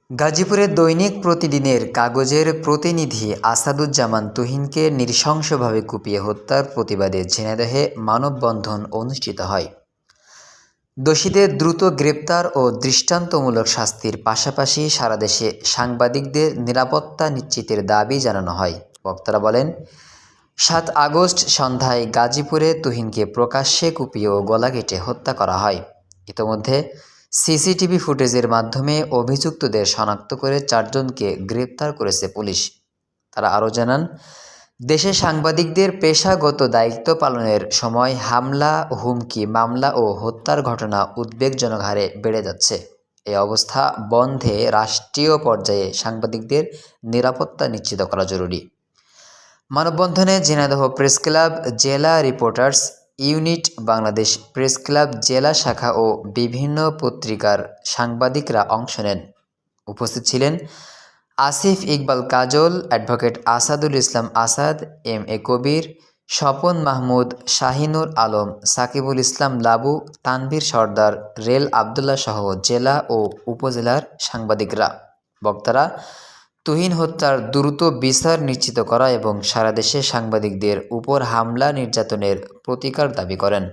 গাজীপুরের দৈনিক প্রতিদিনের কাগজের প্রতিনিধি আসাদুজ্জামান তুহিনকে নৃশংসভাবে কুপিয়ে হত্যার প্রতিবাদে ঝিনাইদহে মানববন্ধন অনুষ্ঠিত হয়। দোষীদের দ্রুত গ্রেপ্তার ও দৃষ্টান্তমূলক শাস্তির পাশাপাশি সারা দেশে সাংবাদিকদের নিরাপত্তা নিশ্চিতের দাবি জানানো হয়। বক্তারা বলেন, ৭ আগস্ট সন্ধ্যায় গাজীপুরে তুহিনকে প্রকাশ্যে কুপিয়ে ও গলা কেটে হত্যা করা হয়। ইতোমধ্যে সিসিটিভি ফুটেজের মাধ্যমে অভিযুক্তদের শনাক্ত করে ৪ জনকে গ্রেপ্তার করেছে পুলিশ। তারা আরও জানান, দেশে সাংবাদিকদের পেশাগত দায়িত্ব পালনের সময় হামলা, হুমকি, মামলা ও হত্যার ঘটনা উদ্বেগজনক হারে বেড়ে যাচ্ছে। এই অবস্থা বন্ধে রাষ্ট্রীয় পর্যায়ে সাংবাদিকদের নিরাপত্তা নিশ্চিত করা জরুরি। মানববন্ধনে ঝিনাইদহ প্রেস ক্লাব, জেলা reporters unit, Bangladesh press club জেলা শাখা ও বিভিন্ন পত্রিকার সাংবাদিকরা অংশ নেন। উপস্থিত ছিলেন আসিফ ইকবাল কাজল, অ্যাডভোকেট আসাদুল ইসলাম আসাদ, এম.এ. কবির, স্বপন মাহমুদ, শাহিনুর আলম, সাকিবুল ইসলাম লাবু, তানভীর সর্দার, রেল আবদুল্লাহ সহ জেলা ও উপজেলার সাংবাদিকরা। বক্তারা তুহিন হত্যার দ্রুত বিচার নিশ্চিত করা এবং সারা দেশে সাংবাদিকদের উপর হামলা নির্যাতনের প্রতিকার দাবি করেন।